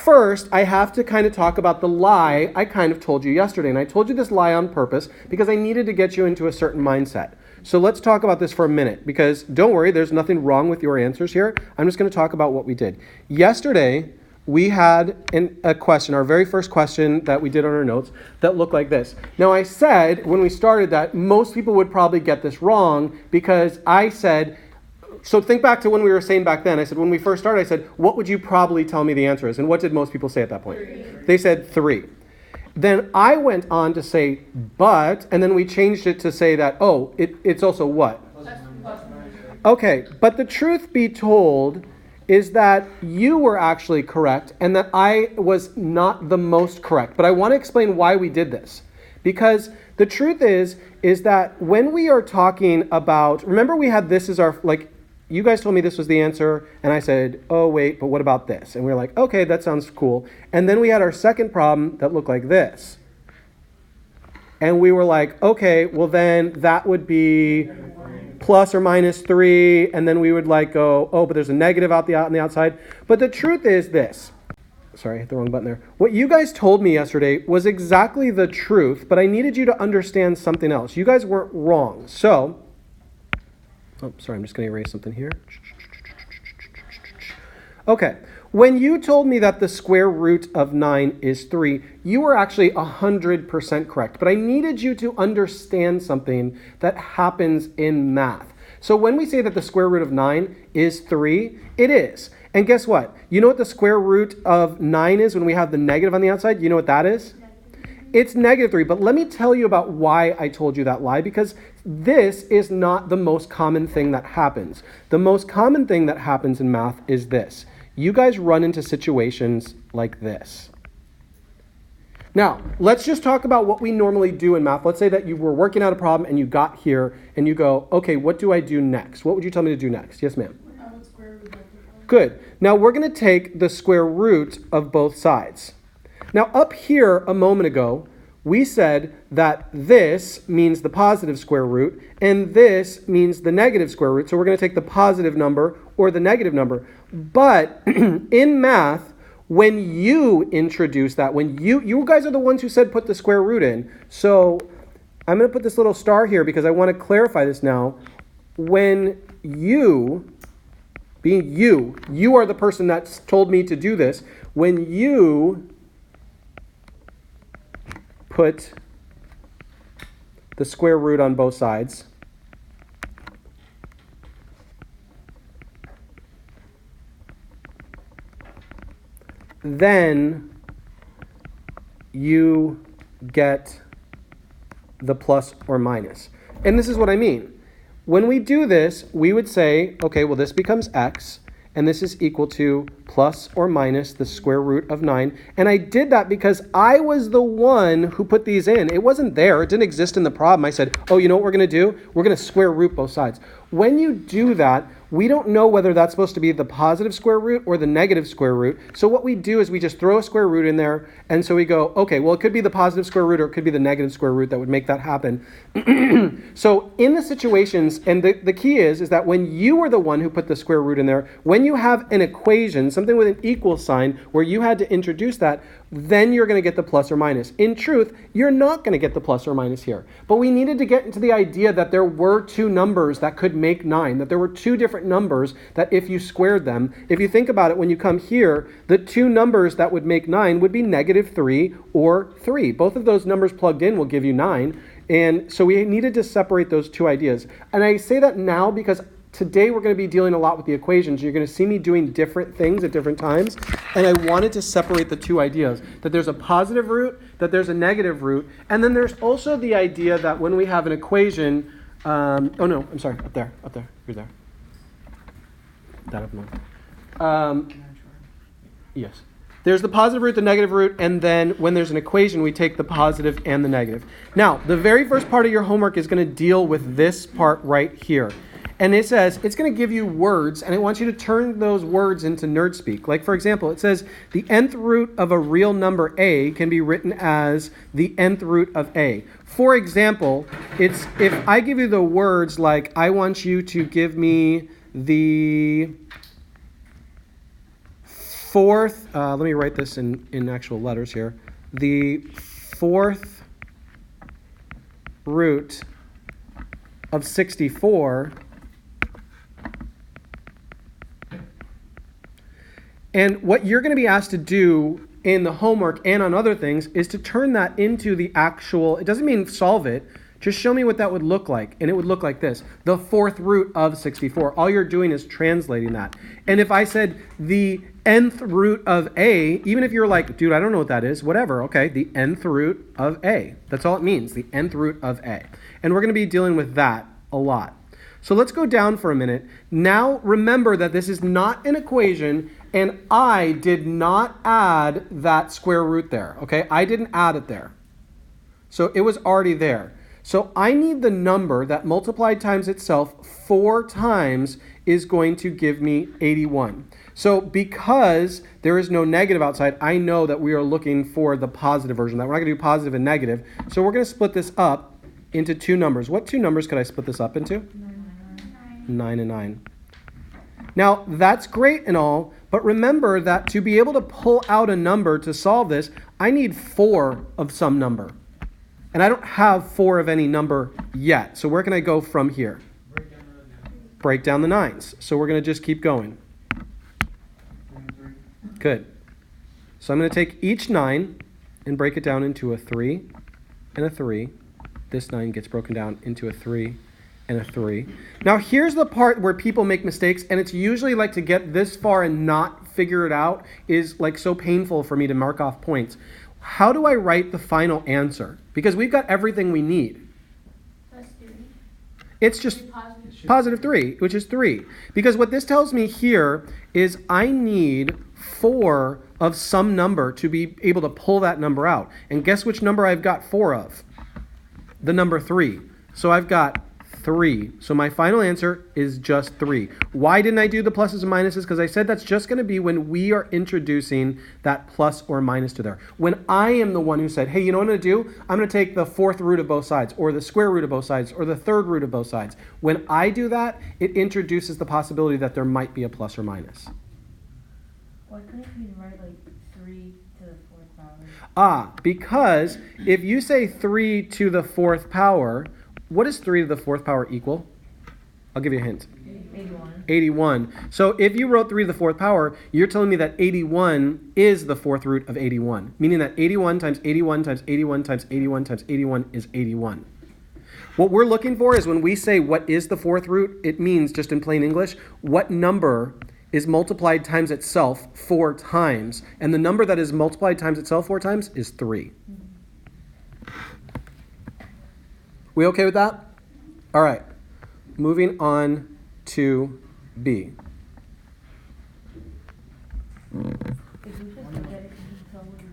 first, I have to kind of talk about the lie I kind of told you yesterday. And I told you this lie on purpose because I needed to get you into a certain mindset. So let's talk about this for a minute, because don't worry, there's nothing wrong with your answers here. I'm just going to talk about what we did. Yesterday, we had a question, our very first question that we did on our notes, that looked like this. Now, I said when we started that most people would probably get this wrong because I said, so think back to when we were saying back then. I said, when we first started, I said, what would you probably tell me the answer is? And what did most people say at that point? 3. They said 3. Then I went on to say, but, and then we changed it to say that, oh, it's also what? Okay, but the truth be told is that you were actually correct and that I was not the most correct. But I want to explain why we did this. Because the truth is that when we are talking about, remember we had this as our, like, you guys told me this was the answer, and I said, oh, wait, but what about this? And we were like, okay, that sounds cool. And then we had our second problem that looked like this. And we were like, okay, well then that would be plus or minus 3, and then we would like go, oh, but there's a negative on the outside. But the truth is this. Sorry, I hit the wrong button there. What you guys told me yesterday was exactly the truth, but I needed you to understand something else. You guys weren't wrong. So, oh, sorry, I'm just going to erase something here. Okay, when you told me that the square root of 9 is 3, you were actually 100% correct. But I needed you to understand something that happens in math. So when we say that the square root of 9 is 3, it is. And guess what? You know what the square root of 9 is when we have the negative on the outside? You know what that is? It's negative 3. But let me tell you about why I told you that lie, because this is not the most common thing that happens. The most common thing that happens in math is this. You guys run into situations like this. Now, let's just talk about what we normally do in math. Let's say that you were working out a problem and you got here and you go, okay, what do I do next? What would you tell me to do next? Yes, ma'am. Good. Now we're going to take the square root of both sides. Now up here a moment ago, we said that this means the positive square root and this means the negative square root. So we're going to take the positive number or the negative number. But in math, when you introduce that, when you guys are the ones who said put the square root in. So I'm going to put this little star here because I want to clarify this now. When you, being you are the person that's told me to do this. When you put the square root on both sides, then you get the plus or minus. And this is what I mean. When we do this, we would say, okay, well, this becomes x, and this is equal to plus or minus the square root of 9. And I did that because I was the one who put these in. It wasn't there. It didn't exist in the problem. I said, oh, you know what we're going to do? We're going to square root both sides. When you do that, we don't know whether that's supposed to be the positive square root or the negative square root. So what we do is we just throw a square root in there. And so we go, okay, well, it could be the positive square root or it could be the negative square root that would make that happen. So in the situations, and the key is that when you were the one who put the square root in there, when you have an equation, something with an equal sign, where you had to introduce that, then you're going to get the plus or minus. In truth, you're not going to get the plus or minus here. But we needed to get into the idea that there were two numbers that could make 9, that there were two different numbers that if you squared them, if you think about it, when you come here, the two numbers that would make 9 would be negative 3 or 3. Both of those numbers plugged in will give you 9. And so we needed to separate those two ideas. And I say that now because today we're going to be dealing a lot with the equations. You're going to see me doing different things at different times. And I wanted to separate the two ideas, that there's a positive root, that there's a negative root. And then there's also the idea that when we have an equation, up there, you're there. That up north. Yes. There's the positive root, the negative root, and then when there's an equation, we take the positive and the negative. Now, the very first part of your homework is going to deal with this part right here. And it says, it's going to give you words, and it wants you to turn those words into nerd speak. Like, for example, it says, the nth root of a real number a can be written as the nth root of a. For example, it's if I give you the words like, I want you to give me the fourth, let me write this in actual letters here. The fourth root of 64. And what you're going to be asked to do in the homework and on other things is to turn that into the actual, it doesn't mean solve it, just show me what that would look like. And it would look like this, the fourth root of 64. All you're doing is translating that. And if I said the nth root of a, even if you're like, dude, I don't know what that is, whatever, okay, the nth root of a. That's all it means, the nth root of a. And we're going to be dealing with that a lot. So let's go down for a minute. Now remember that this is not an equation, and I did not add that square root there, okay? I didn't add it there. So it was already there. So I need the number that multiplied times itself 4 times is going to give me 81. So because there is no negative outside, I know that we are looking for the positive version. That we're not going to do positive and negative. So we're going to split this up into 2 numbers. What 2 numbers could I split this up into? 9 and 9. Now, that's great and all, but remember that to be able to pull out a number to solve this, I need 4 of some number. And I don't have 4 of any number yet. So where can I go from here? Break down the 9s. So we're going to just keep going. Good. So I'm going to take each 9 and break it down into a 3 and a 3. This 9 gets broken down into a 3 and a 3. Now here's the part where people make mistakes, and it's usually like to get this far and not figure it out is like so painful for me to mark off points. How do I write the final answer? Because we've got everything we need. It's just positive 3, which is 3. Because what this tells me here is I need 4 of some number to be able to pull that number out. And guess which number I've got 4 of? The number 3. So I've got 3. So my final answer is just 3. Why didn't I do the pluses and minuses? Because I said that's just going to be when we are introducing that plus or minus to there. When I am the one who said, hey, you know what I'm going to do? I'm going to take the 4th root of both sides, or the square root of both sides, or the 3rd root of both sides. When I do that, it introduces the possibility that there might be a plus or minus. Why couldn't you write like 3 to the 4th power? Because if you say 3 to the 4th power, what does 3 to the 4th power equal? I'll give you a hint. 81. 81. So if you wrote 3 to the 4th power, you're telling me that 81 is the 4th root of 81, meaning that 81 times 81 times 81 times 81 times 81 is 81. What we're looking for is when we say what is the 4th root, it means, just in plain English, what number is multiplied times itself 4 times, and the number that is multiplied times itself 4 times is 3. We okay with that? All right. Moving on to B. If we just look at it, can you tell what it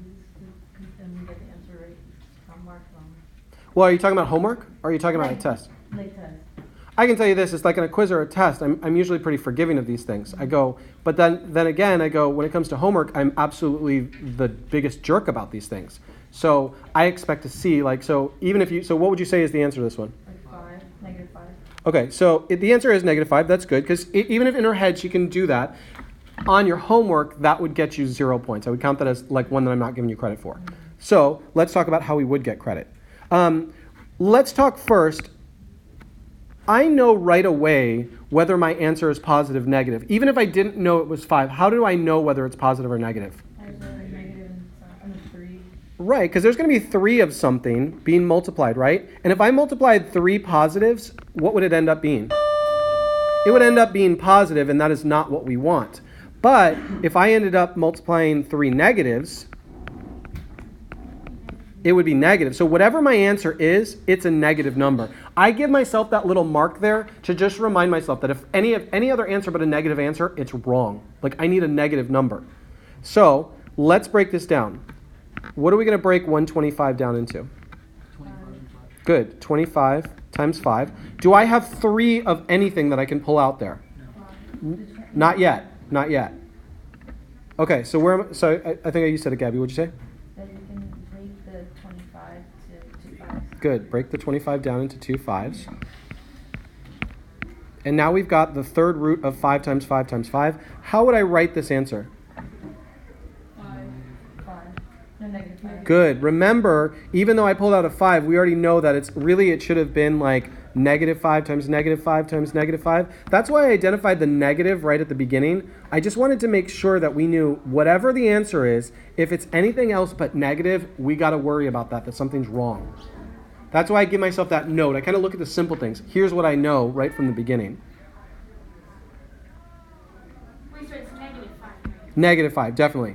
is and we get the answer right? I'm marked wrong. Well, are you talking about homework, or are you talking about a test? Late test. I can tell you this, it's like in a quiz or a test, I'm usually pretty forgiving of these things. I go, but then again, I go, when it comes to homework, I'm absolutely the biggest jerk about these things. So I expect to see, like, so even if you, so what would you say is the answer to this one? Like 5, negative 5. Okay, so the answer is negative 5. That's good, because even if in her head she can do that, on your homework, that would get you 0 points. I would count that as like one that I'm not giving you credit for. So let's talk about how we would get credit. Let's talk first. I know right away whether my answer is positive, negative. Even if I didn't know it was 5, how do I know whether it's positive or negative? There's a negative and 3. Right, because there's going to be 3 of something being multiplied, right? And if I multiplied 3 positives, what would it end up being? It would end up being positive, and that is not what we want. But if I ended up multiplying 3 negatives, it would be negative. So whatever my answer is, it's a negative number. I give myself that little mark there to just remind myself that if any other answer but a negative answer, it's wrong. Like I need a negative number. So let's break this down. What are we going to break 125 down into? 25. Good. 25 times 5. Do I have 3 of anything that I can pull out there? No. Not yet. Not yet. Okay, so I think you said it, Gabby. What'd you say? That you can break the 25 to 2 5s. Good. Break the 25 down into 2 5s. And now we've got the 3rd root of 5 times 5 times 5. How would I write this answer? 5. No, negative 5. Good. Remember, even though I pulled out a 5, we already know that it should have been like -5 times -5 times -5. That's why I identified the negative right at the beginning. I just wanted to make sure that we knew whatever the answer is, if it's anything else but negative, we got to worry about that something's wrong. That's why I give myself that note. I kind of look at the simple things. Here's what I know right from the beginning. Wait, so it's -5, right? -5, definitely.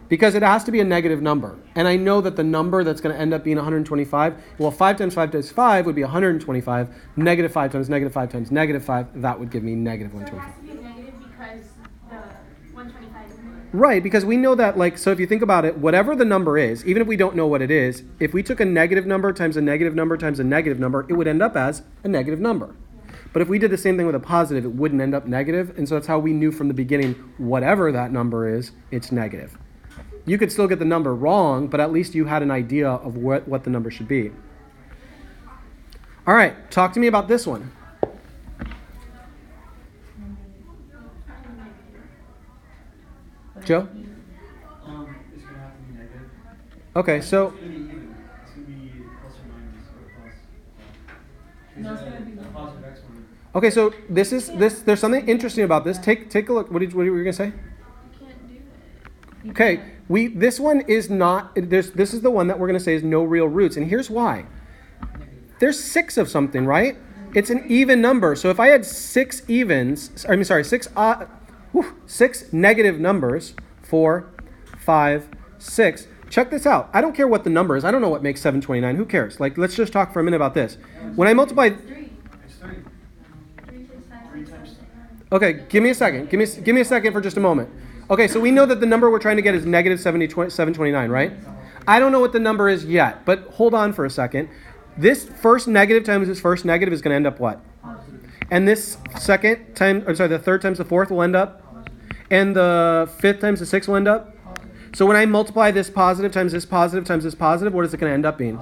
Because it has to be a negative number. And I know that the number that's going to end up being 125, well, 5 times 5 times 5 would be 125. -5 times -5 times -5, that would give me So it -125. has to be negative because the 125 is more. Right, because we know that, so if you think about it, whatever the number is, even if we don't know what it is, if we took a negative number times a negative number times a negative number, it would end up as a negative number. But if we did the same thing with a positive, it wouldn't end up negative. And so that's how we knew from the beginning, whatever that number is, it's negative. You could still get the number wrong, but at least you had an idea of what the number should be. All right, talk to me about this one. Joe? It's going to have to be negative. Okay, so It's going to be even. It's going to be plus or minus or plus. No, it's gonna be a positive exponent. okay, so there's something interesting about this. Take a look. What were you going to say? You can't do it. Okay, this one is not, this is the one that we're going to say is no real roots. And here's why. There's 6 of something, right? It's an even number. So if I had 6 negative numbers, 4, 5, 6. Check this out. I don't care what the number is. I don't know what makes 729. Who cares? Let's just talk for a minute about this. When I multiply... 3. It's 3. 3 times 5. 3 times. Okay, give me a second. Give me a second for just a moment. Okay, so we know that the number we're trying to get is negative 729, right? I don't know what the number is yet, but hold on for a second. This first negative times this first negative is going to end up what? And this the third times the fourth will end up? And the fifth times the sixth will end up? So when I multiply this positive times this positive times this positive, what is it going to end up being?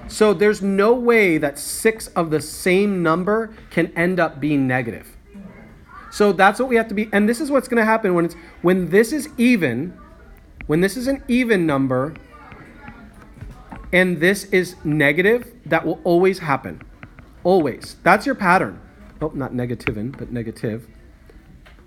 So there's no way that 6 of the same number can end up being negative. So that's what we have to be, and this is what's going to happen when this is even, when this is an even number, and this is negative, that will always happen. Always. That's your pattern. Oh, not negativin, but negative.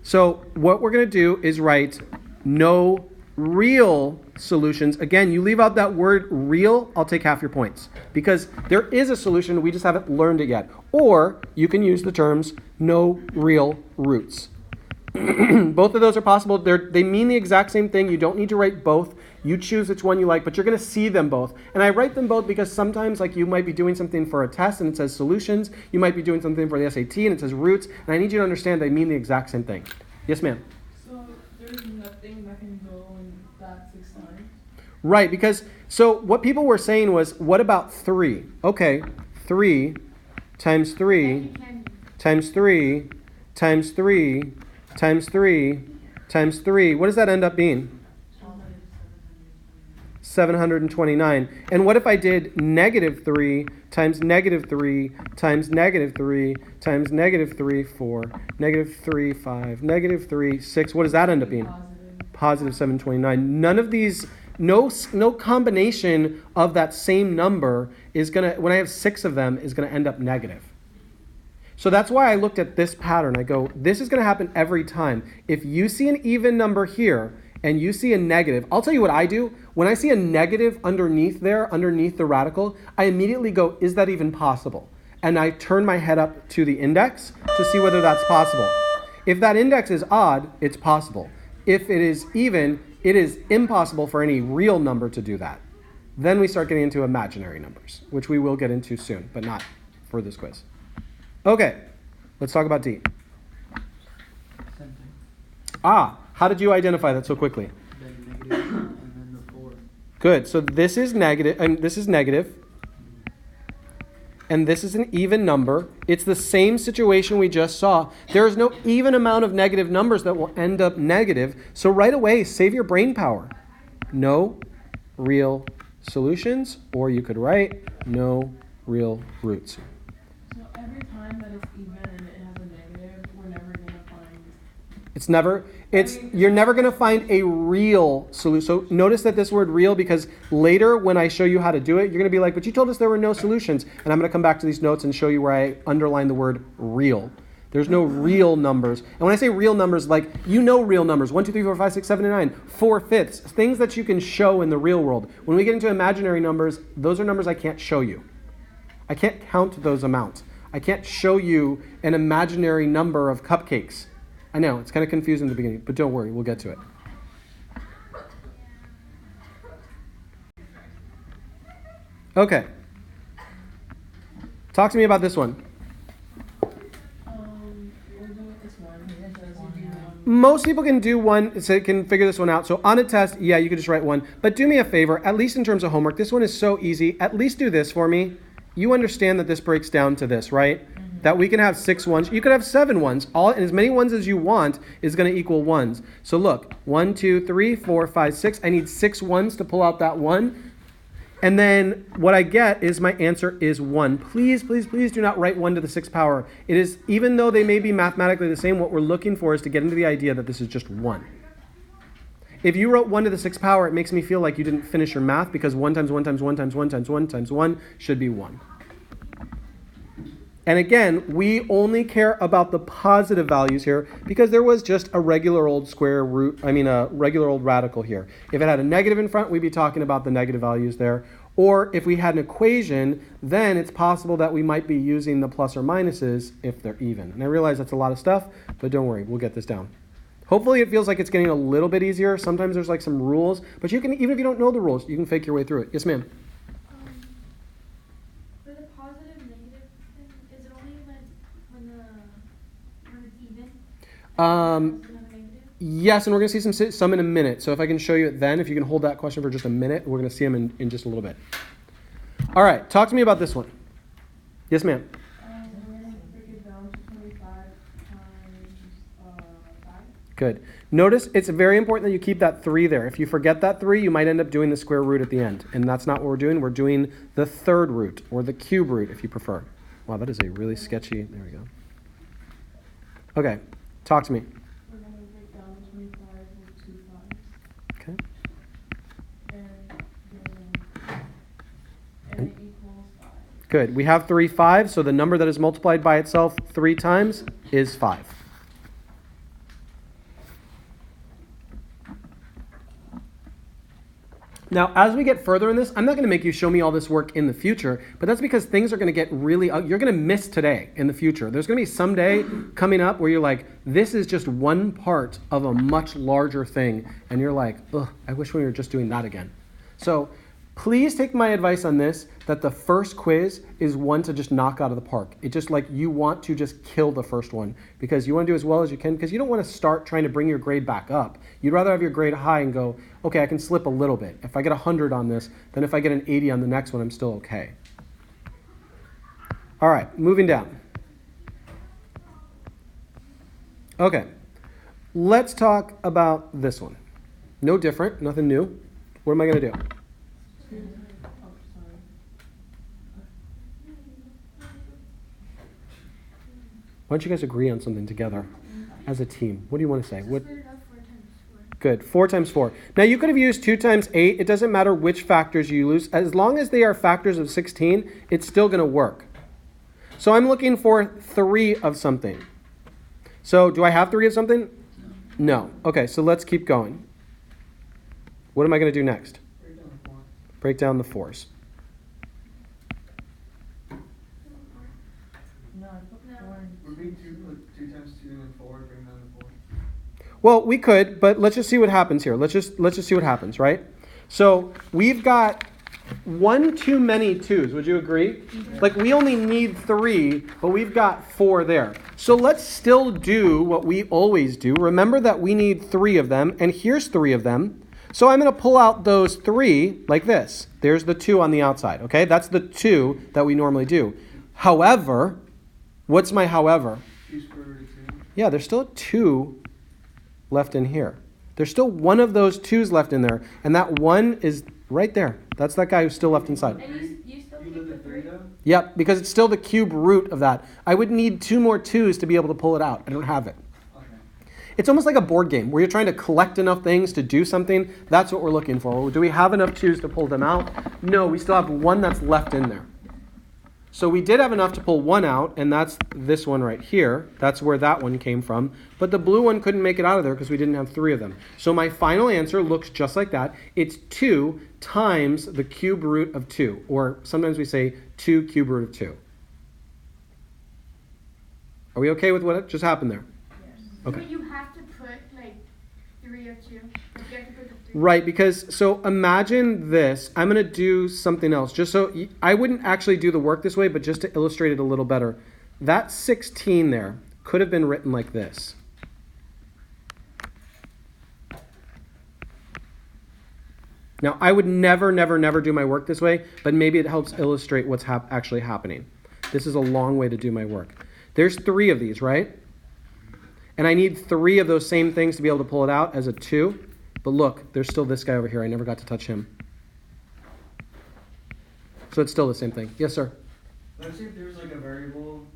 So what we're going to do is write no real solutions. Again, you leave out that word real, I'll take half your points. Because there is a solution, we just haven't learned it yet. Or you can use the terms no real roots. Both of those are possible. They mean the exact same thing. You don't need to write both. You choose which one you like, but you're going to see them both. And I write them both because sometimes you might be doing something for a test and it says solutions. You might be doing something for the SAT and it says roots. And I need you to understand they mean the exact same thing. Yes, ma'am? So there's nothing that can go in that 6 times? Right, because, so what people were saying was, what about 3? Okay, 3 times 3 times 3 times 3 times 3 times 3. What does that end up being? 729. And what if I did -3 times -3 times -3 times -3, 4, -3, 5, -3, 6. What does that end up being? Positive 729. None of these, no combination of that same number is going to, when I have 6 of them, is going to end up negative. So that's why I looked at this pattern. I go, this is going to happen every time. If you see an even number here and you see a negative, I'll tell you what I do. When I see a negative underneath the radical, I immediately go, is that even possible? And I turn my head up to the index to see whether that's possible. If that index is odd, it's possible. If it is even, it is impossible for any real number to do that. Then we start getting into imaginary numbers, which we will get into soon, but not for this quiz. Okay, let's talk about D. Same thing. How did you identify that so quickly? Then negative and then the 4. Good, so this is negative, and this is negative, and this is an even number. It's the same situation we just saw. There is no even amount of negative numbers that will end up negative, so right away, save your brain power. No real solutions, or you could write no real roots. So every time that it's even and it has a negative, we're never going to find... You're never going to find a real solution. So notice that this word real, because later when I show you how to do it, you're going to be like, but you told us there were no solutions. And I'm going to come back to these notes and show you where I underline the word real. There's no real numbers. And when I say real numbers, like, you know real numbers, 1, 2, 3, 4, 5, 6, 7, and 9, 4/5, things that you can show in the real world. When we get into imaginary numbers, those are numbers I can't show you. I can't count those amounts. I can't show you an imaginary number of cupcakes. I know, it's kind of confusing in the beginning, but don't worry, we'll get to it. Okay. Talk to me about this one. We're doing this one. It says you do one. Most people can do one, so can figure this one out. So on a test, yeah, you could just write one. But do me a favor, at least in terms of homework, this one is so easy. At least do this for me. You understand that this breaks down to this, right? That we can have 6 ones. You could have 7 ones. All, and as many ones as you want is going to equal ones. So look, 1, 2, 3, 4, 5, 6. I need 6 ones to pull out that 1. And then what I get is my answer is 1. Please, please, please do not write 1 to the 6th power. It is, even though they may be mathematically the same, what we're looking for is to get into the idea that this is just 1. If you wrote 1 to the 6th power, it makes me feel like you didn't finish your math, because 1 times 1 times 1 times 1 times 1 times 1 should be 1. And again, we only care about the positive values here because there was just a regular old a regular old radical here. If it had a negative in front, we'd be talking about the negative values there. Or if we had an equation, then it's possible that we might be using the plus or minuses if they're even. And I realize that's a lot of stuff, but don't worry, we'll get this down. Hopefully it feels like it's getting a little bit easier. Sometimes there's like some rules, but you can, even if you don't know the rules, you can fake your way through it. Yes, ma'am? For the positive negative thing, is it only when it's even? Another negative? Yes, and we're going to see some in a minute. So if I can show you it then, if you can hold that question for just a minute, we're going to see them in just a little bit. All right, talk to me about this one. Yes, ma'am? We're going to break it down to 25 times 5. Good. Notice it's very important that you keep that 3 there. If you forget that 3, you might end up doing the square root at the end. And that's not what we're doing. We're doing the third root, or the cube root if you prefer. Wow, that is a really sketchy, there we go. Okay, talk to me. We're going to break down 25 with 2 5s. Okay. And it equals 5. Good. We have 3 5s, so the number that is multiplied by itself 3 times is 5. Now, as we get further in this, I'm not going to make you show me all this work in the future, but that's because things are going to get really, you're going to miss today in the future. There's going to be some day coming up where you're like, this is just one part of a much larger thing, and you're like, ugh, I wish we were just doing that again. So please take my advice on this, that the first quiz is one to just knock out of the park. It's just like you want to just kill the first one because you want to do as well as you can, because you don't want to start trying to bring your grade back up. You'd rather have your grade high and go, okay, I can slip a little bit. If I get 100 on this, then if I get an 80 on the next one, I'm still okay. All right, moving down. Okay, let's talk about this one. No different, nothing new. What am I going to do? Why don't you guys agree on something together as a team? What do you want to say? What? Split it up 4 times 4. Good. 4 times 4. Now you could have used 2 times 8. It doesn't matter which factors you use. As long as they are factors of 16, it's still going to work. So I'm looking for 3 of something. So do I have 3 of something? No. Okay, so let's keep going. What am I going to do next? Break down the 4. Break down the 4s. No, I put 4 in. Would be 2 times 2 and 4, bring down the 4. Well, we could, but let's just see what happens here. Let's just see what happens, right? So we've got 1 too many 2s. Would you agree? Like we only need 3, but we've got 4 there. So let's still do what we always do. Remember that we need 3 of them, and here's 3 of them. So I'm going to pull out those 3 like this. There's the 2 on the outside, okay? That's the 2 that we normally do. However, what's my however? 2 square root of 2. Yeah, there's still 2 left in here. There's still one of those 2's left in there, and that 1 is right there. That's that guy who's still left inside. And you still You keep live the at 3 though? Yep, because it's still the cube root of that. I would need 2 more 2's to be able to pull it out. I don't have it. Okay. it's almost like a board game where you're trying to collect enough things to do something. That's what we're looking for. Do we have enough 2's to pull them out? No, we still have one that's left in there. So we did have enough to pull one out, and that's this one right here. That's where that one came from. But the blue one couldn't make it out of there because we didn't have 3 of them. So my final answer looks just like that. It's 2 times the cube root of 2, or sometimes we say 2 cube root of 2. Are we okay with what just happened there? Okay. But you have to put like 3 of 2. Like you have to put the 3. Right, because so imagine this. I'm going to do something else. Just so I wouldn't actually do the work this way, but just to illustrate it a little better. That 16 there could have been written like this. Now, I would never, never, never do my work this way, but maybe it helps illustrate what's actually happening. This is a long way to do my work. There's 3 of these, right? And I need 3 of those same things to be able to pull it out as a 2. But look, there's still this guy over here. I never got to touch him. So it's still the same thing. Yes, sir? Let's see if there's like a variable.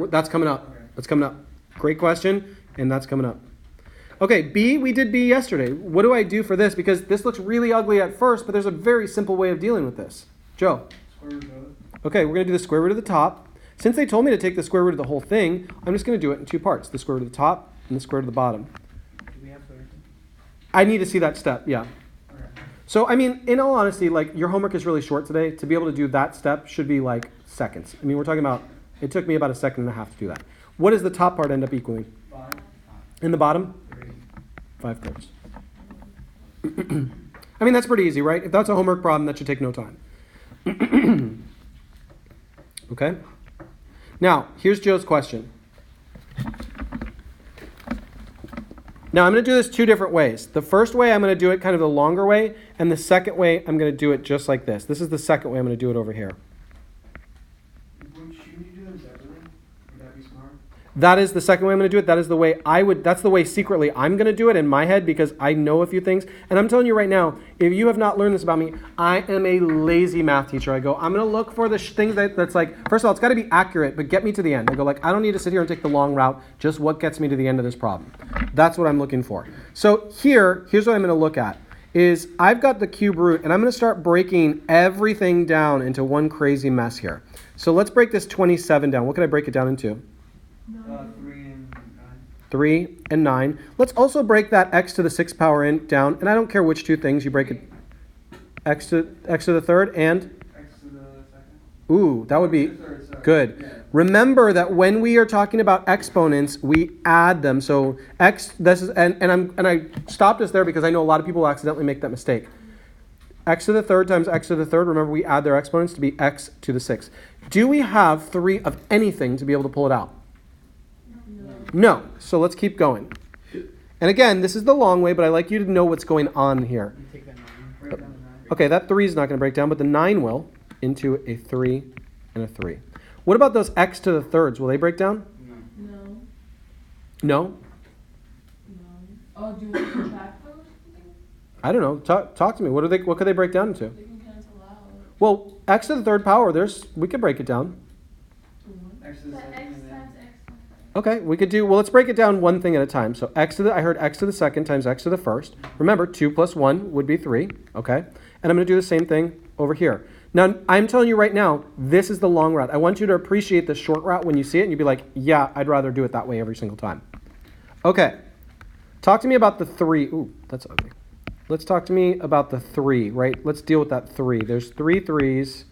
That's coming up. Okay. That's coming up. Great question, and that's coming up. Okay, B, we did B yesterday. What do I do for this? Because this looks really ugly at first, but there's a very simple way of dealing with this. Joe? Square root of it. Okay, we're going to do the square root of the top. Since they told me to take the square root of the whole thing, I'm just going to do it in 2 parts. The square root of the top and the square root of the bottom. Do we have 30? I need to see that step, yeah. Okay. So, I mean, in all honesty, like, your homework is really short today. To be able to do that step should be, like, seconds. I mean, we're talking about, it took me about 1.5 seconds to do that. What does the top part end up equaling? 5. And the bottom? 3. 5/3. I mean, that's pretty easy, right? If that's a homework problem, that should take no time. Okay? Now, here's Joe's question. Now, I'm going to do this 2 different ways. The first way, I'm going to do it kind of the longer way, and the second way, I'm going to do it just like this. This is the second way I'm going to do it over here. Shouldn't you do them separately? Would that be smart? That is the second way I'm going to do it. That is the way that's the way secretly I'm going to do it in my head because I know a few things. And I'm telling you right now, if you have not learned this about me, I am a lazy math teacher. I go, I'm going to look for the things that's like, first of all, it's got to be accurate, but get me to the end. I go like, I don't need to sit here and take the long route, just what gets me to the end of this problem. That's what I'm looking for. So here's what I'm going to look at. Is I've got the cube root, and I'm going to start breaking everything down into one crazy mess here. So let's break this 27 down. What can I break it down into? 3 and 9. 3 and 9. Let's also break that x to the 6th power down, and I don't care which 2 things you break it. X to the 3rd and? X to the 2nd. Ooh, that would be X to the 3rd, sorry. good. Yeah. Remember that when we are talking about exponents, we add them. So x, this is, and I stopped us there because I know a lot of people accidentally make that mistake. X to the 3rd times x to the 3rd, remember we add their exponents to be x to the 6th. Do we have 3 of anything to be able to pull it out? No. So let's keep going. And again, this is the long way, but I like you to know what's going on here. You take that 9. Break down the 9. Okay, that 3 is not going to break down, but the 9 will into a 3 and a 3. What about those x to the 3rds? Will they break down? No. No. No? No. Oh, do you want to subtract those? I don't know. Talk to me. What could they break down into? They can cancel out Well, x to the 3rd power, we could break it down. to 1. X to the But 2nd x and then times x. Okay, we could do, well, let's break it down one thing at a time. So I heard x to the 2nd times x to the 1st. Remember, 2 plus 1 would be 3, okay? And I'm going to do the same thing over here. Now, I'm telling you right now, this is the long route. I want you to appreciate the short route when you see it, and you'd be like, yeah, I'd rather do it that way every single time. Okay, talk to me about the 3. Ooh, that's ugly. Let's talk to me about the 3, right? Let's deal with that 3. There's 3 3s.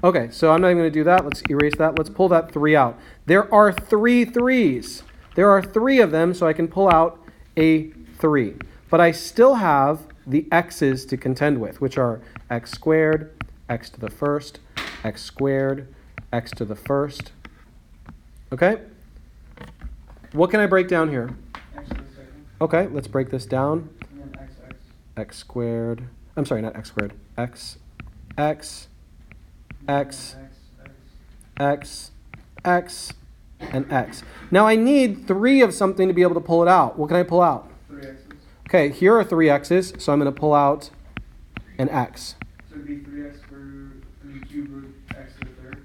Okay, so I'm not even going to do that. Let's erase that. Let's pull that 3 out. There are 3 3s. There are 3 of them, so I can pull out a 3. But I still have the x's to contend with, which are x squared, x to the 1st, x squared, x to the 1st. Okay? What can I break down here? X to the 2nd. Okay, let's break this down. And then x. X squared. I'm sorry, not x squared. X, X, X, X, X, and X. Now I need 3 of something to be able to pull it out. What can I pull out? 3 x's. Okay, here are 3 x's, so I'm going to pull out an x. So it'd be 3x cube root x to the 3rd.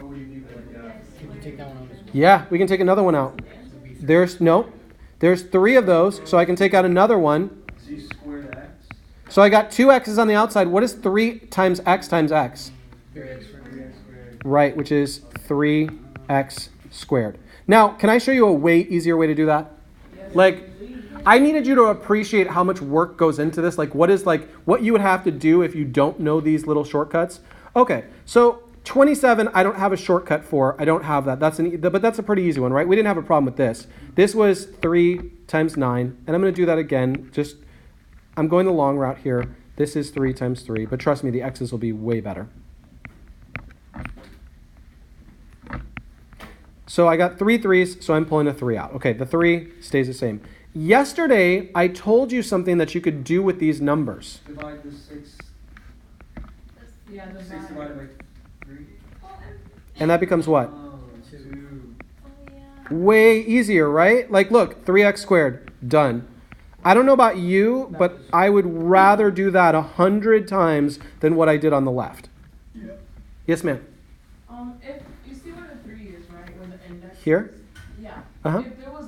Or would you leave it like that? Can you take that one out as well? Yeah, we can take another one out. So it'd be There's 3 of those, so I can take out another one. So you square the x? So I got 2 x's on the outside. What is 3 times x times x? 3x squared. Right, which is 3x squared. Now, can I show you a way easier way to do that? Like, I needed you to appreciate how much work goes into this. Like, what you would have to do if you don't know these little shortcuts. Okay, so 27, I don't have a shortcut for. I don't have that. But that's a pretty easy one, right? We didn't have a problem with this. This was 3 times 9, and I'm going to do that again. I'm going the long route here. This is 3 times 3, but trust me, the x's will be way better. So I got 3 3's, so I'm pulling a 3 out. Okay, the 3 stays the same. Yesterday, I told you something that you could do with these numbers. Divide the 6. Yeah, the 6 divided by 3. And that becomes what? 2. Way easier, right? Like, look, 3x squared, done. I don't know about you, but I would rather do that 100 times than what I did on the left. Yeah. Yes, ma'am. If you see where the 3 is, right, where the index Here? is? Yeah. Uh-huh. If there was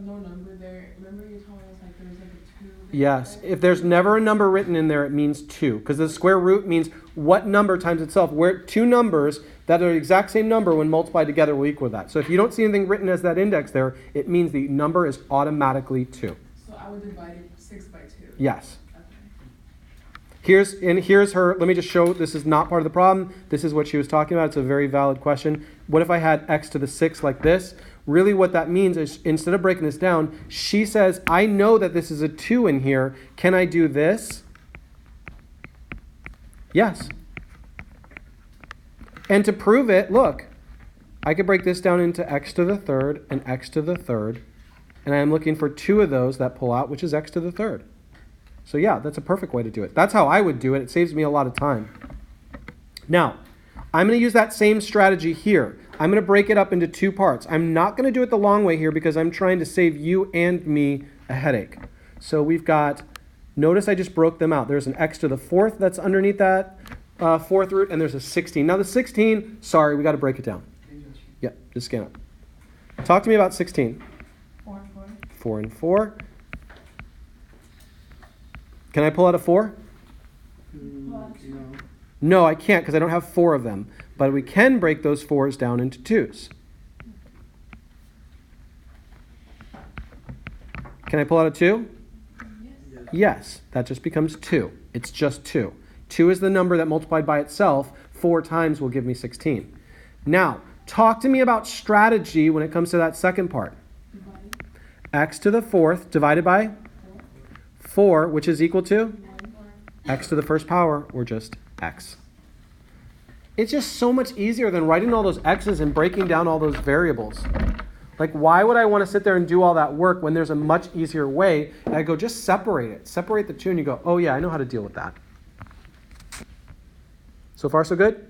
no number there, remember you told us like there was like a 2 there? Yes. If there's never a number written in there, it means 2. Because the square root means what number times itself. Where 2 numbers that are the exact same number when multiplied together will equal that. So if you don't see anything written as that index there, it means the number is automatically 2. So I would divide it 6 by 2. Yes. Okay. Here's her, let me just show, this is not part of the problem. This is what she was talking about. It's a very valid question. What if I had x to the 6 like this? Really what that means is instead of breaking this down, she says, I know that this is a 2 in here. Can I do this? Yes. And to prove it, look, I could break this down into x to the 3rd and x to the 3rd. And I'm looking for 2 of those that pull out, which is x to the 3rd. So yeah, that's a perfect way to do it. That's how I would do it. It saves me a lot of time. Now, I'm going to use that same strategy here. I'm going to break it up into 2 parts. I'm not going to do it the long way here because I'm trying to save you and me a headache. So we've got, notice I just broke them out. There's an x to the 4th that's underneath that 4th root, and there's a 16. Now the 16, sorry, we got to break it down. Yep, just scan it. Talk to me about 16. 4 and 4. 4 and 4. Can I pull out a 4? No, I can't because I don't have 4 of them. But we can break those 4s down into 2s. Can I pull out a 2? Yes, that just becomes 2. It's just 2. 2 is the number that multiplied by itself 4 times will give me 16. Now, talk to me about strategy when it comes to that second part. X to the 4th divided by 4, which is equal to x to the first power, or just x. It's just so much easier than writing all those x's and breaking down all those variables. Like, why would I want to sit there and do all that work when there's a much easier way? And I go, just separate it. Separate the 2, and you go, oh yeah, I know how to deal with that. So far, so good?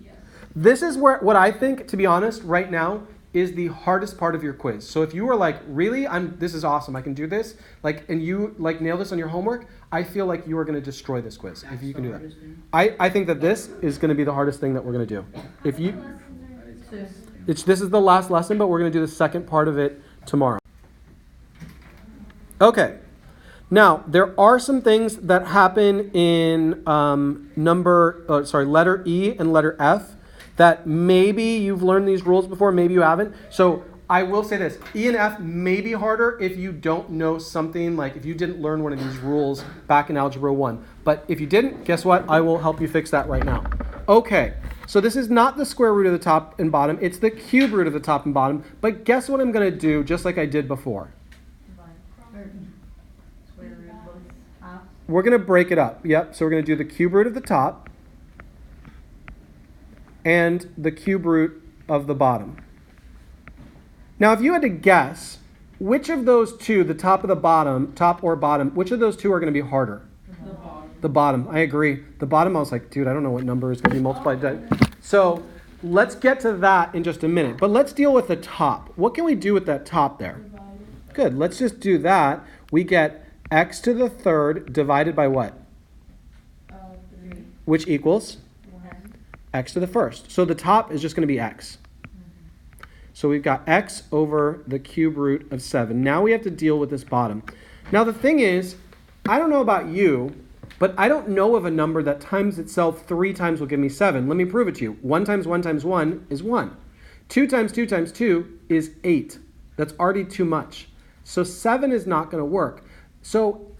Yes. This is what I think, to be honest, right now, is the hardest part of your quiz. So if you were like, really, this is awesome, I can do this, and you nail this on your homework, I feel like you are going to destroy this quiz if you can do that. I think that this is going to be the hardest thing that we're going to do. If you, this is the last lesson, but we're going to do the second part of it tomorrow. Okay. Now, there are some things that happen in letter E and letter F that maybe you've learned these rules before, maybe you haven't. So I will say this, E and F may be harder if you don't know something, like if you didn't learn one of these rules back in Algebra 1. But if you didn't, guess what? I will help you fix that right now. Okay, so this is not the square root of the top and bottom, it's the cube root of the top and bottom. But guess what I'm going to do, just like I did before? Square root both halves. We're going to break it up. Yep, so we're going to do the cube root of the top and the cube root of the bottom. Now, if you had to guess, which of those two, the top or bottom, which of those two are going to be harder? The bottom. The bottom, I agree. The bottom, I was like, dude, I don't know what number is going to be multiplied. So let's get to that in just a minute. But let's deal with the top. What can we do with that top there? Good, let's just do that. We get x to the 3rd divided by what? 3. Which equals? 1. X to the 1st. So the top is just going to be x. So we've got x over the cube root of 7. Now we have to deal with this bottom. Now the thing is, I don't know about you, but I don't know of a number that times itself 3 times will give me 7. Let me prove it to you. 1 times 1 times 1 is 1. 2 times 2 times 2 is 8. That's already too much. So 7 is not going to work. So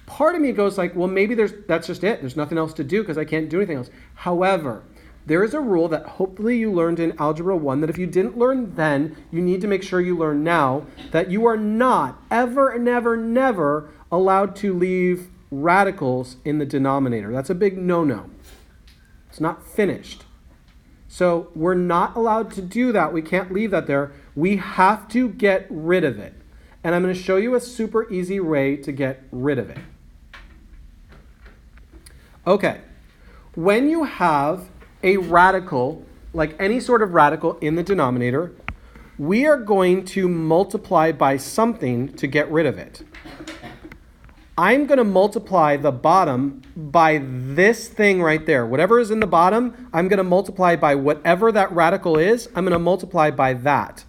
part of me goes like, well, maybe that's just it. There's nothing else to do because I can't do anything else. However, there is a rule that hopefully you learned in Algebra 1 that if you didn't learn then, you need to make sure you learn now, that you are not ever, never, never allowed to leave radicals in the denominator. That's a big no-no. It's not finished. So we're not allowed to do that. We can't leave that there. We have to get rid of it. And I'm going to show you a super easy way to get rid of it. Okay. When you have a radical, like any sort of radical in the denominator, we are going to multiply by something to get rid of it. I'm going to multiply the bottom by this thing right there. Whatever is in the bottom, I'm going to multiply by whatever that radical is. I'm going to multiply by that.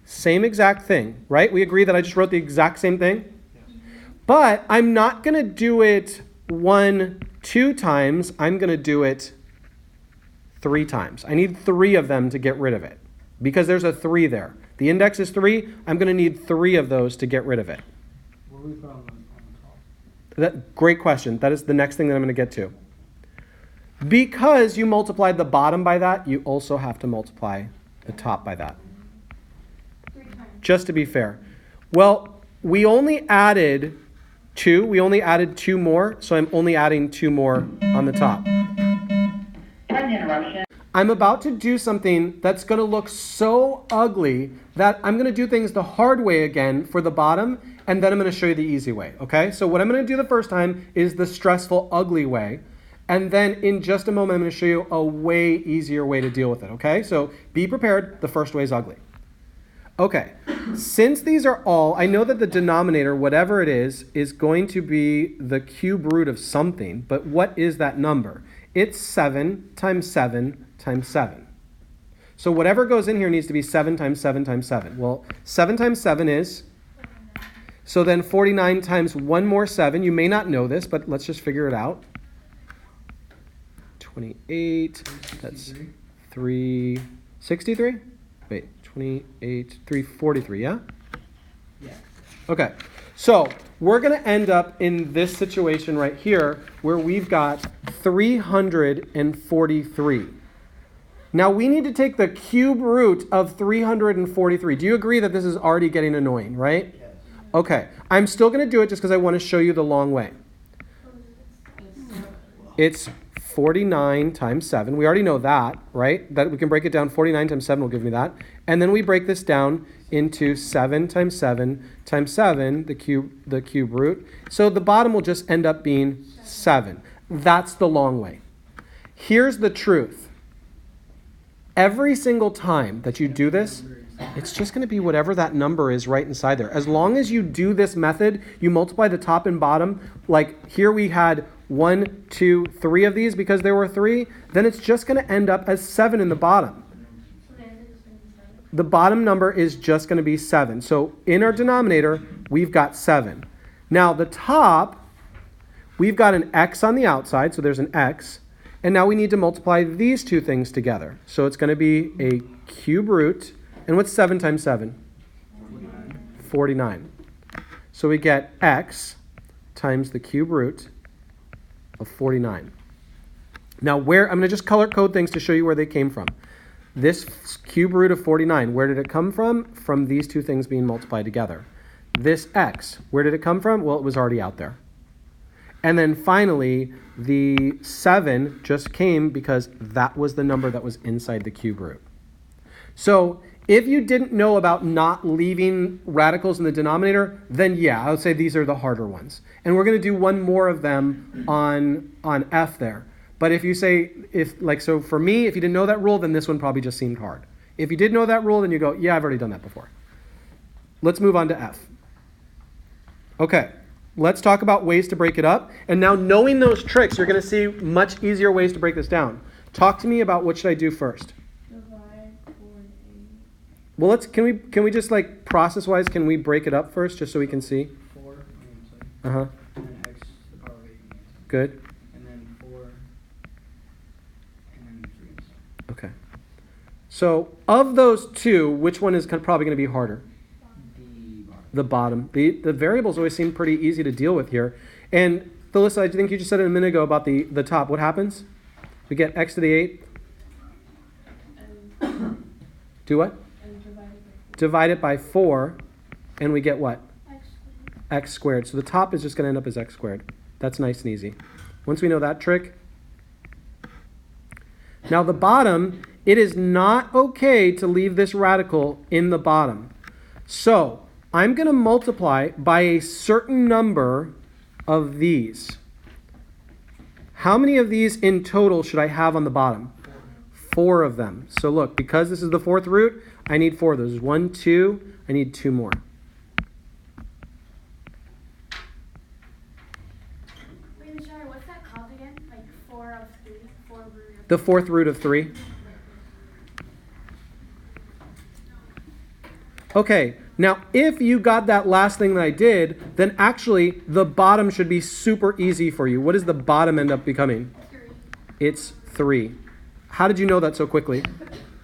Same exact thing, right? We agree that I just wrote the exact same thing? Yes. But I'm not going to do it 2 times. I'm going to do it 3 times. I need 3 of them to get rid of it because there's a 3 there. The index is 3. I'm going to need 3 of those to get rid of it. What do we put on the top? Great question. That is the next thing that I'm going to get to. Because you multiplied the bottom by that, you also have to multiply the top by that. 3 times. Just to be fair. Well, we only added 2. We only added 2 more, so I'm only adding 2 more on the top. Interruption. I'm about to do something that's going to look so ugly that I'm going to do things the hard way again for the bottom, and then I'm going to show you the easy way, okay? So what I'm going to do the first time is the stressful, ugly way, and then in just a moment I'm going to show you a way easier way to deal with it, okay? So be prepared. The first way is ugly. Okay, since these are all, I know that the denominator, whatever it is going to be the cube root of something, but what is that number? It's 7 times 7 times 7. So whatever goes in here needs to be 7 times 7 times 7. Well, 7 times 7 is, so then 49 times 1 more 7. You may not know this, but let's just figure it out. 28, that's 363? Wait, 28, 343, yeah? Yeah. Okay, so we're going to end up in this situation right here where we've got 343. Now we need to take the cube root of 343. Do you agree that this is already getting annoying, right? Yes. Okay, I'm still going to do it just because I want to show you the long way. It's 49 times 7. We already know that, right? That we can break it down. 49 times 7 will give me that. And then we break this down into 7 times 7 times 7, the cube root. So the bottom will just end up being 7. That's the long way. Here's the truth. Every single time that you do this, it's just going to be whatever that number is right inside there. As long as you do this method, you multiply the top and bottom. Like here we had 1, 2, 3 of these because there were 3. Then it's just going to end up as 7 in the bottom. So the answer is going to be 7. The bottom number is just going to be 7. So in our denominator, we've got 7. Now the top, we've got an x on the outside, so there's an x. And now we need to multiply these two things together. So it's going to be a cube root. And what's 7 times 7? 49. So we get x times the cube root of 49. Now I'm going to just color code things to show you where they came from. This cube root of 49, where did it come from? From these two things being multiplied together. This x, where did it come from? Well, it was already out there. And then finally, the 7 just came because that was the number that was inside the cube root. So if you didn't know about not leaving radicals in the denominator, then yeah, I would say these are the harder ones. And we're going to do one more of them on F there. But if you say, so for me, if you didn't know that rule, then this one probably just seemed hard. If you did know that rule, then you go, yeah, I've already done that before. Let's move on to F. Okay. Let's talk about ways to break it up. And now knowing those tricks, you're going to see much easier ways to break this down. Talk to me about what should I do first. Divide 4 and 8. Well, can we just like process-wise, can we break it up first just so we can see? 4, Uh-huh. and then x to the power of 8, Good. and then 4, and then 3. Okay. So of those two, which one is probably going to be harder? The bottom. The bottom. The variables always seem pretty easy to deal with here. And Phyllis, I think you just said it a minute ago about the top. What happens? We get x to the 8. And, Do what? and divide it by 4. Divide it by 4, and we get what? X. X squared. So the top is just going to end up as x squared. That's nice and easy. Once we know that trick. Now the bottom, it is not okay to leave this radical in the bottom. So I'm going to multiply by a certain number of these. How many of these in total should I have on the bottom? 4 of them. So look, because this is the 4th root, I need 4 of those. 1, 2, I need 2 more. Wait, Michelle, what's that called again? Like 4 of 3? 4 root of The 4th root of 3. Okay, now if you got that last thing that I did, then actually the bottom should be super easy for you. What does the bottom end up becoming? 3. It's 3. How did you know that so quickly? Because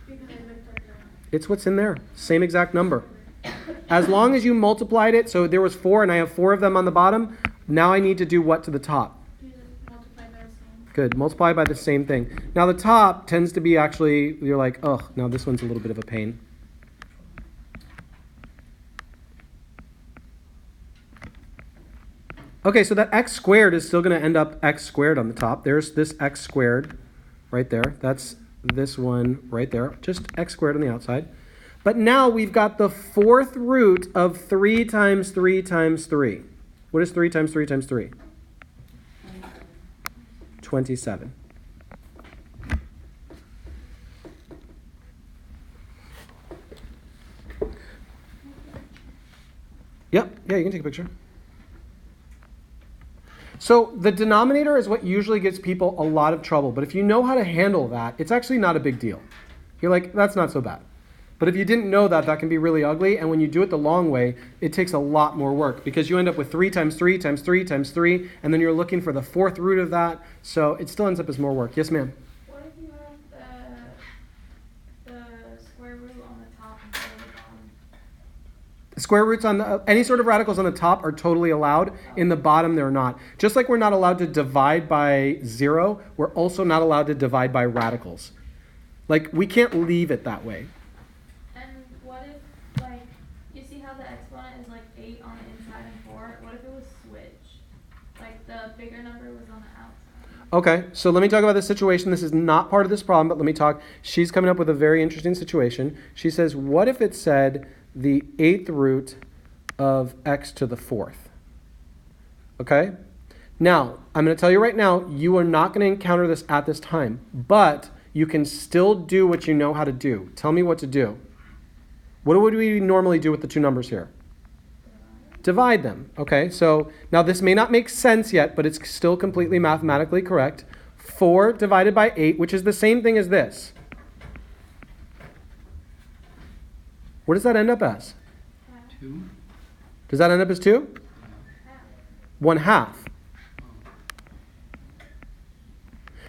I looked at the... It's what's in there. Same exact number. As long as you multiplied it, so there was 4 and I have 4 of them on the bottom, now I need to do what to the top? Do the multiply by the same. Good, multiply by the same thing. Now the top tends to be actually, you're like, oh, now this one's a little bit of a pain. Okay, so that x squared is still going to end up x squared on the top. There's this x squared right there. That's this one right there. Just x squared on the outside. But now we've got the 4th root of 3 times 3 times 3. What is 3 times 3 times 3? 27. Yep, yeah, you can take a picture. So the denominator is what usually gives people a lot of trouble. But if you know how to handle that, it's actually not a big deal. You're like, that's not so bad. But if you didn't know that, that can be really ugly. And when you do it the long way, it takes a lot more work because you end up with 3 times 3 times 3 times 3. And then you're looking for the 4th root of that. So it still ends up as more work. Yes, ma'am? What if you have the square root on the top instead of the bottom? Square roots on the, any sort of radicals on the top are totally allowed. In the bottom, they're not. Just like we're not allowed to divide by 0, we're also not allowed to divide by radicals. Like, we can't leave it that way. And what if, like, you see how the exponent is like 8 on the inside and 4? What if it was switched? Like, the bigger number was on the outside. Okay, so let me talk about this situation. This is not part of this problem, but let me talk. She's coming up with a very interesting situation. She says, what if it said the 8th root of x to the 4th? Okay? Now, I'm going to tell you right now, you are not going to encounter this at this time, but you can still do what you know how to do. Tell me what to do. What would we normally do with the two numbers here? Divide them. Okay, so now this may not make sense yet, but it's still completely mathematically correct. 4 divided by 8, which is the same thing as this. What does that end up as? 2. Does that end up as 2? 1/2.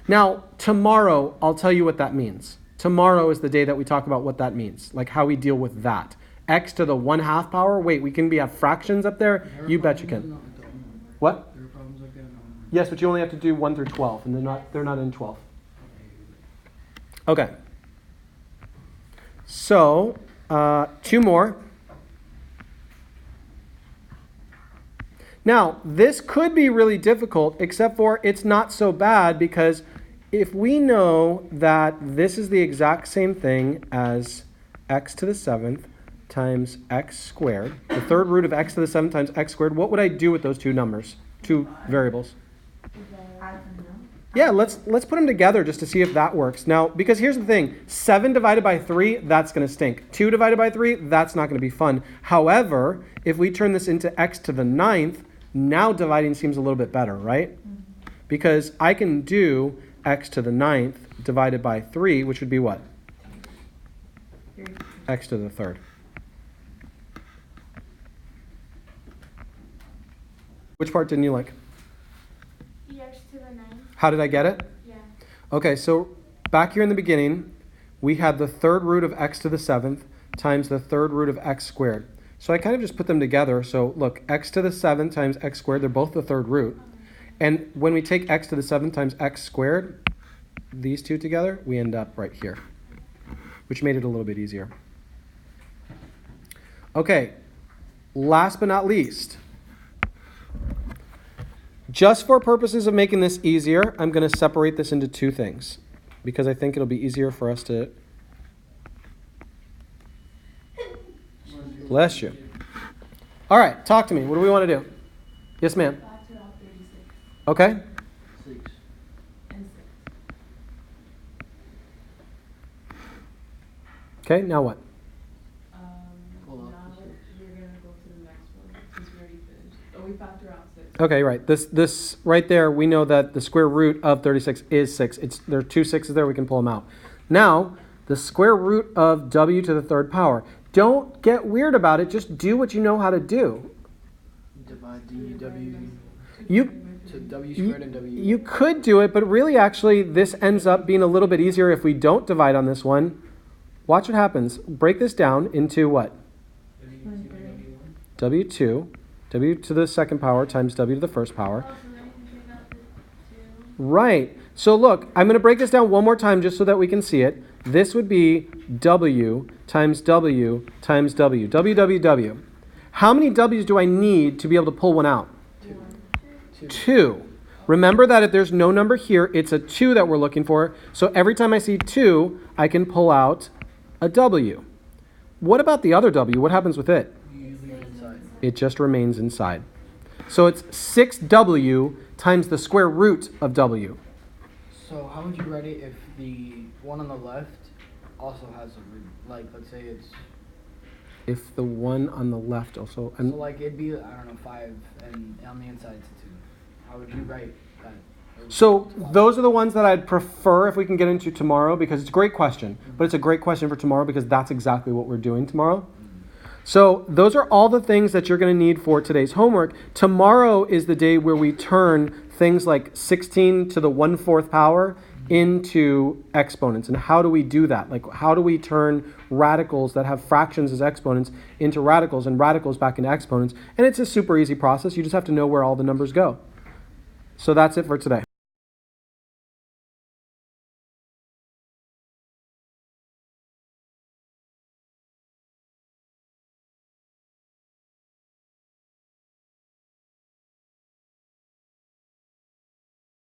Now, tomorrow, I'll tell you what that means. Tomorrow is the day that we talk about what that means, like how we deal with that. X to the 1/2 power. Wait, we can have fractions up there? You bet you can. What? There are problems like that. Yes, but you only have to do 1 through 12, and they're not in 12. Okay. So, 2 more. Now, this could be really difficult, except for it's not so bad because if we know that this is the exact same thing as x to the 7th times x squared, the 3rd root of x to the 7th times x squared, what would I do with those two numbers, two variables? Yeah, let's put them together just to see if that works. Now, because here's the thing, 7 divided by 3, that's going to stink. 2 divided by 3, that's not going to be fun. However, if we turn this into x to the 9th, now dividing seems a little bit better, right? Because I can do x to the 9th divided by 3, which would be what? Here. X to the third. Which part didn't you like? EX to the 9. How did I get it? Yeah. Okay, so back here in the beginning, we had the third root of x to the 7th times the third root of x squared. So I kind of just put them together. So look, x to the 7th times x squared, they're both the third root. And when we take x to the 7th times x squared, these two together, we end up right here, which made it a little bit easier. Okay, last but not least, just for purposes of making this easier, I'm going to separate this into two things because I think it'll be easier for us to... Bless you. All right, talk to me. What do we want to do? Yes, ma'am. Factor out 36 Okay. 6. and 6. Okay, now what? Pull up Now the 6. we're gonna go to the next one since we already finished. Oh, we factor out 6. Okay, right. This right there, we know that the square root of 36 is 6. There are two 6's there. We can pull them out. Now, the square root of w to the third power. Don't get weird about it. Just do what you know how to do. Divide dw You to w squared and w. You could do it, but really, actually, this ends up being a little bit easier if we don't divide on this one. Watch what happens. Break this down into what? W2, w to the second power times w to the first power. Oh, so then you can take out the 2. Right. So look, I'm going to break this down one more time just so that we can see it. This would be w times w times w. W, w, w. How many w's do I need to be able to pull one out? 2. Remember that if there's no number here, it's a 2 that we're looking for. So every time I see 2, I can pull out a w. What about the other w? What happens with it? You leave it inside. It just remains inside. So it's 6w times the square root of w. So how would you write it if the one on the left also has a root? Like, let's say it's... If the one on the left also... So, like, it'd be, I don't know, 5, and on the inside it's a 2. How would you write that? So those are the ones that I'd prefer if we can get into tomorrow because it's a great question. But it's a great question for tomorrow because that's exactly what we're doing tomorrow. So those are all the things that you're going to need for today's homework. Tomorrow is the day where we turn things like 16 to the 1/4 power into exponents. And how do we do that? Like, how do we turn radicals that have fractions as exponents into radicals and radicals back into exponents? And it's a super easy process. You just have to know where all the numbers go. So that's it for today.